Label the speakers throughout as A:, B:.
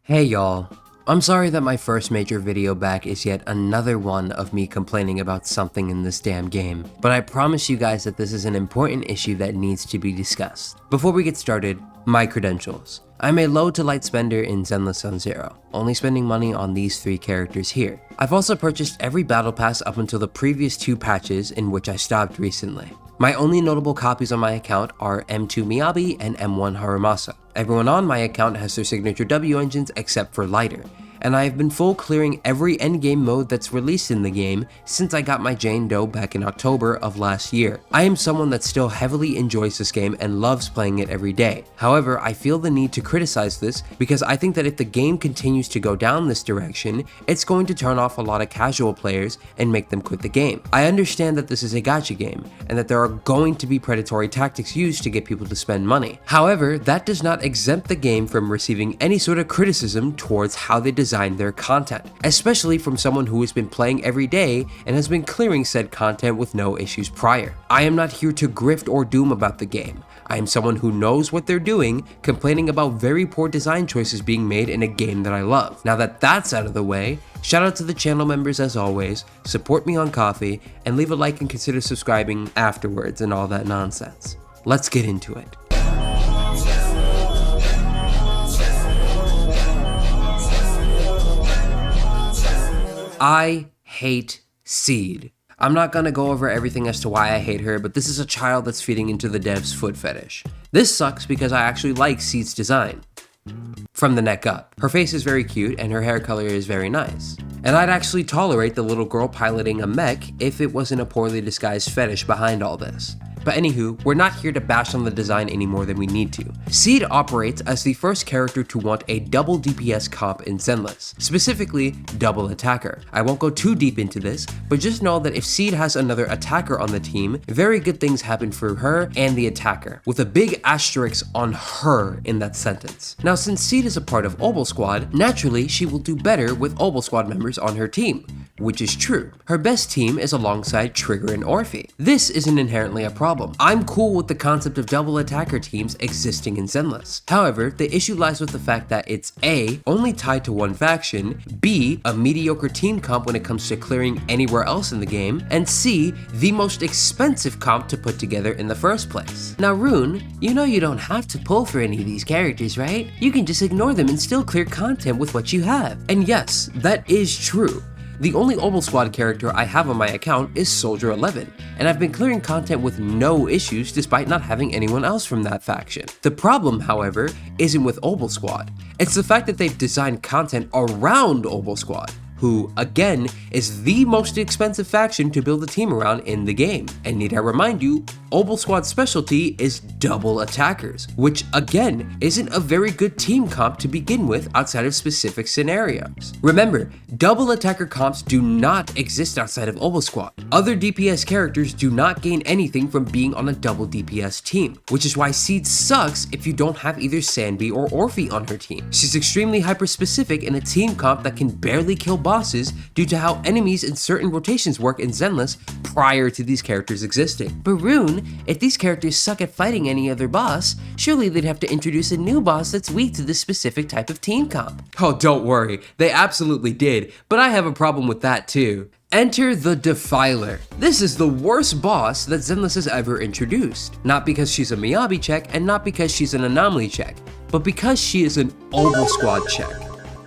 A: Hey y'all, I'm sorry that my first major video back is yet another one of me complaining about something in this damn game, but I promise you guys that this is an important issue that needs to be discussed. Before we get started, my credentials. I'm a low to light spender in Zenless on Zero, only spending money on these 3 characters here. I've also purchased every battle pass up until the previous 2 patches in which I stopped recently. My only notable copies on my account are M2 Miyabi and M1 Harumasa. Everyone on my account has their signature W engines except for Lighter, and I have been full clearing every endgame mode that's released in the game since I got my Jane Doe back in October of last year. I am someone that still heavily enjoys this game and loves playing it every day. However, I feel the need to criticize this because I think that if the game continues to go down this direction, it's going to turn off a lot of casual players and make them quit the game. I understand that this is a gacha game and that there are going to be predatory tactics used to get people to spend money. However, that does not exempt the game from receiving any sort of criticism towards how they design their content, especially from someone who has been playing every day and has been clearing said content with no issues prior. I am not here to grift or doom about the game. I am someone who knows what they're doing, complaining about very poor design choices being made in a game that I love. Now that that's out of the way, shout out to the channel members as always, support me on Coffee, and leave a like and consider subscribing afterwards and all that nonsense. Let's get into it. I hate Seed. I'm not gonna go over everything as to why I hate her, but this is a child that's feeding into the dev's foot fetish. This sucks because I actually like Seed's design. From the neck up. Her face is very cute and her hair color is very nice. And I'd actually tolerate the little girl piloting a mech if it wasn't a poorly disguised fetish behind all this. But anywho, we're not here to bash on the design any more than we need to. Seed operates as the first character to want a double DPS comp in Zenless, specifically double attacker. I won't go too deep into this, but just know that if Seed has another attacker on the team, very good things happen for her and the attacker, with a big asterisk on her in that sentence. Now since Seed is a part of Obel Squad, naturally she will do better with Obel Squad members on her team, which is true. Her best team is alongside Trigger and Orphe. This isn't inherently a problem. I'm cool with the concept of double attacker teams existing in Zenless. However, the issue lies with the fact that it's A, only tied to one faction, B, a mediocre team comp when it comes to clearing anywhere else in the game, and C, the most expensive comp to put together in the first place. Now Rune, you know you don't have to pull for any of these characters, right? You can just ignore them and still clear content with what you have. And yes, that is true. The only Obel Squad character I have on my account is Soldier 11, and I've been clearing content with no issues despite not having anyone else from that faction. The problem, however, isn't with Obel Squad. It's the fact that they've designed content around Obel Squad, who, again, is the most expensive faction to build a team around in the game. And need I remind you, Obel Squad's specialty is double attackers, which again, isn't a very good team comp to begin with outside of specific scenarios. Remember, double attacker comps do not exist outside of Obel Squad. Other DPS characters do not gain anything from being on a double DPS team, which is why Seed sucks if you don't have either Sanbi or Orphe on her team. She's extremely hyper-specific in a team comp that can barely kill bosses due to how enemies in certain rotations work in Zenless prior to these characters existing. But Rune, if these characters suck at fighting any other boss, surely they'd have to introduce a new boss that's weak to this specific type of team comp. Oh, don't worry, they absolutely did, but I have a problem with that too. Enter the Defiler. This is the worst boss that Zenless has ever introduced. Not because she's a Miyabi check and not because she's an anomaly check, but because she is an Obel Squad check.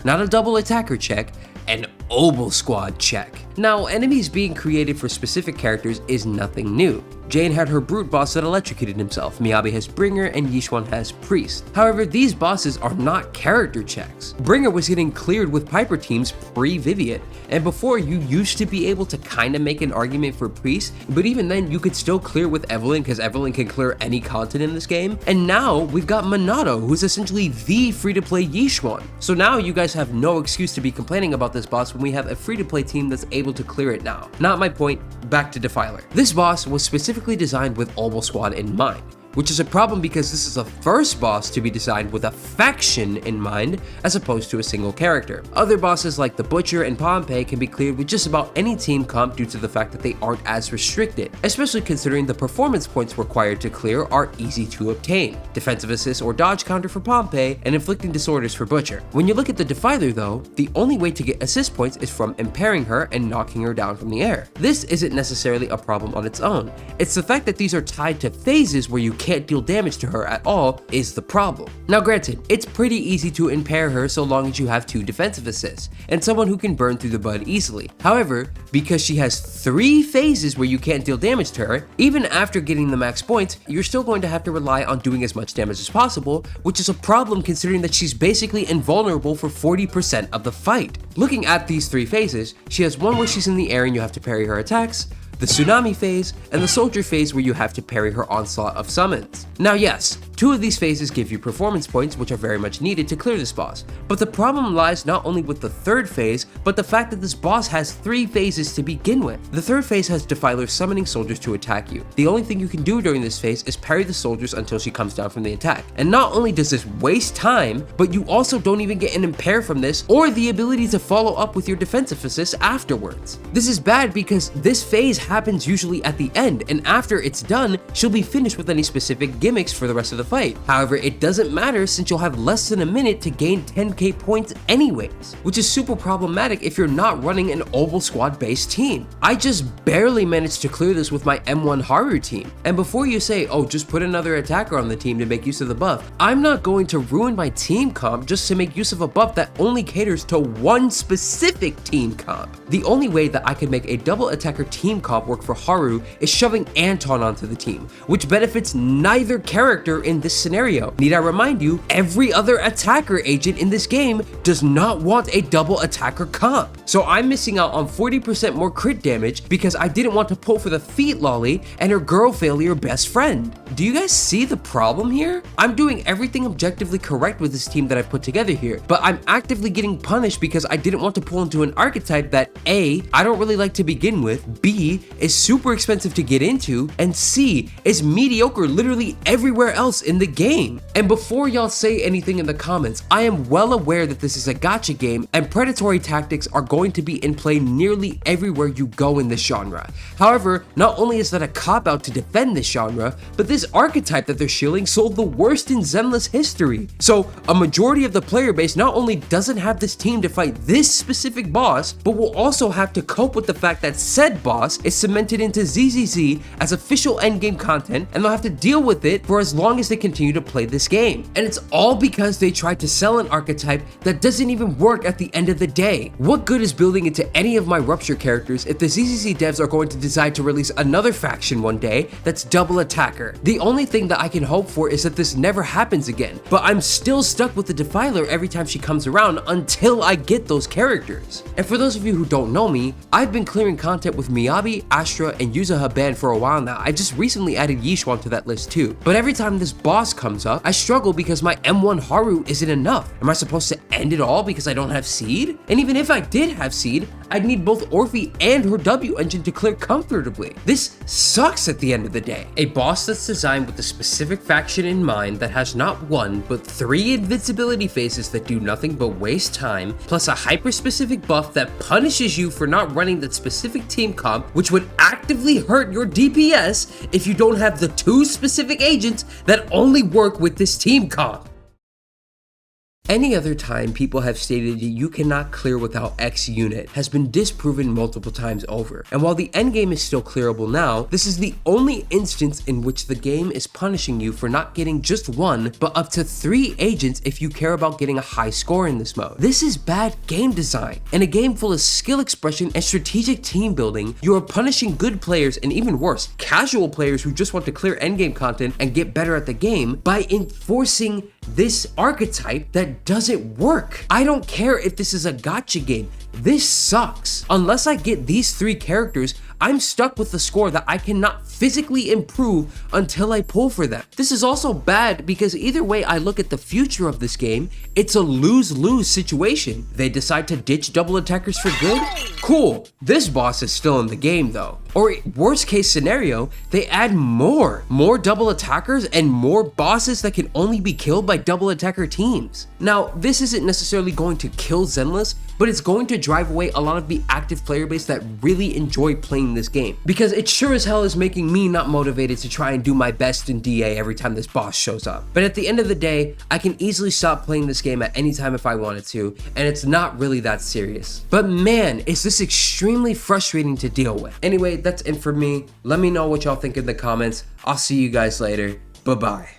A: Not a double attacker check, an Obel Squad check. Now, enemies being created for specific characters is nothing new. Jane had her brute boss that electrocuted himself, Miyabi has Bringer, and Yishuan has Priest. However, these bosses are not character checks. Bringer was getting cleared with Piper teams pre-Vivian, and before you used to be able to kinda make an argument for Priest, but even then you could still clear with Evelyn because Evelyn can clear any content in this game, and now we've got Minato, who's essentially the free-to-play Yishuan. So now you guys have no excuse to be complaining about this boss when we have a free-to-play team that's able to clear it now. Not my point, back to Defiler. This boss was specifically designed with Obel Squad in mind, which is a problem because this is the first boss to be designed with a faction in mind as opposed to a single character. Other bosses like the Butcher and Pompey can be cleared with just about any team comp due to the fact that they aren't as restricted, especially considering the performance points required to clear are easy to obtain. Defensive assist or dodge counter for Pompey, and inflicting disorders for Butcher. When you look at the Defiler though, the only way to get assist points is from impairing her and knocking her down from the air. This isn't necessarily a problem on its own. It's the fact that these are tied to phases where you can't deal damage to her at all is the problem. Now granted, it's pretty easy to impair her so long as you have 2 defensive assists, and someone who can burn through the bud easily. However, because she has 3 phases where you can't deal damage to her, even after getting the max points, you're still going to have to rely on doing as much damage as possible, which is a problem considering that she's basically invulnerable for 40% of the fight. Looking at these 3 phases, she has one where she's in the air and you have to parry her attacks, the Tsunami phase, and the Soldier phase where you have to parry her onslaught of summons. Now yes, 2 of these phases give you performance points which are very much needed to clear this boss, but the problem lies not only with the 3rd phase, but the fact that this boss has 3 phases to begin with. The 3rd phase has Defiler summoning soldiers to attack you. The only thing you can do during this phase is parry the soldiers until she comes down from the attack. And not only does this waste time, but you also don't even get an impair from this or the ability to follow up with your defensive assist afterwards. This is bad because this phase happens usually at the end, and after it's done, she'll be finished with any specific gimmicks for the rest of the fight. However, it doesn't matter since you'll have less than a minute to gain 10k points anyways, which is super problematic if you're not running an Oval Squad based team. I just barely managed to clear this with my M1 Haru team. And before you say, oh, just put another attacker on the team to make use of the buff, I'm not going to ruin my team comp just to make use of a buff that only caters to one specific team comp. The only way that I could make a double attacker team comp work for Haru is shoving Anton onto the team, which benefits neither character in this scenario. Need I remind you, every other attacker agent in this game does not want a double attacker comp. So I'm missing out on 40% more crit damage because I didn't want to pull for the feet lolly and her girl failure best friend. Do you guys see the problem here? I'm doing everything objectively correct with this team that I've put together here, but I'm actively getting punished because I didn't want to pull into an archetype that A, I don't really like to begin with, B, is super expensive to get into, and C, is mediocre literally everywhere else in the game. And before y'all say anything in the comments, I am well aware that this is a gacha game and predatory tactics are going to be in play nearly everywhere you go in this genre. However, not only is that a cop-out to defend this genre, but this archetype that they're shilling sold the worst in Zenless history. So a majority of the player base not only doesn't have this team to fight this specific boss, but will also have to cope with the fact that said boss is cemented into ZZZ as official endgame content, and they'll have to deal with it for as long as they continue to play this game. And it's all because they tried to sell an archetype that doesn't even work at the end of the day. What good is building into any of my Rupture characters if the ZZZ devs are going to decide to release another faction one day that's double attacker? The only thing that I can hope for is that this never happens again, but I'm still stuck with the Defiler every time she comes around until I get those characters. And for those of you who don't know me, I've been clearing content with Miyabi, Astra, and Yuzuha band for a while now. I just recently added Yishuan to that list too. But every time this boss comes up, I struggle because my M1 Haru isn't enough. Am I supposed to end it all because I don't have Seed? And even if I did have Seed, I'd need both Orphe and her W engine to clear comfortably. This sucks at the end of the day. A boss that's designed with a specific faction in mind that has not one, but 3 invincibility phases that do nothing but waste time, plus a hyper-specific buff that punishes you for not running that specific team comp, which would actively hurt your DPS if you don't have the 2 specific agents that only work with this team comp. Any other time people have stated you cannot clear without X unit has been disproven multiple times over, and while the endgame is still clearable now, this is the only instance in which the game is punishing you for not getting just 1, but up to 3 agents if you care about getting a high score in this mode. This is bad game design. In a game full of skill expression and strategic team building, you are punishing good players and even worse, casual players who just want to clear endgame content and get better at the game by enforcing this archetype that doesn't work. I don't care if this is a gacha game. This sucks. Unless I get these 3 characters, I'm stuck with a score that I cannot physically improve until I pull for them. This is also bad because either way I look at the future of this game, it's a lose-lose situation. They decide to ditch double attackers for good? Cool. This boss is still in the game though. Or worst case scenario, they add more double attackers and more bosses that can only be killed by double attacker teams. Now, this isn't necessarily going to kill Zenless, but it's going to drive away a lot of the active player base that really enjoy playing this game, because it sure as hell is making me not motivated to try and do my best in DA every time this boss shows up. But at the end of the day, I can easily stop playing this game at any time if I wanted to, and it's not really that serious. But man, is this extremely frustrating to deal with. Anyway, that's it for me. Let me know what y'all think in the comments. I'll see you guys later. Bye-bye.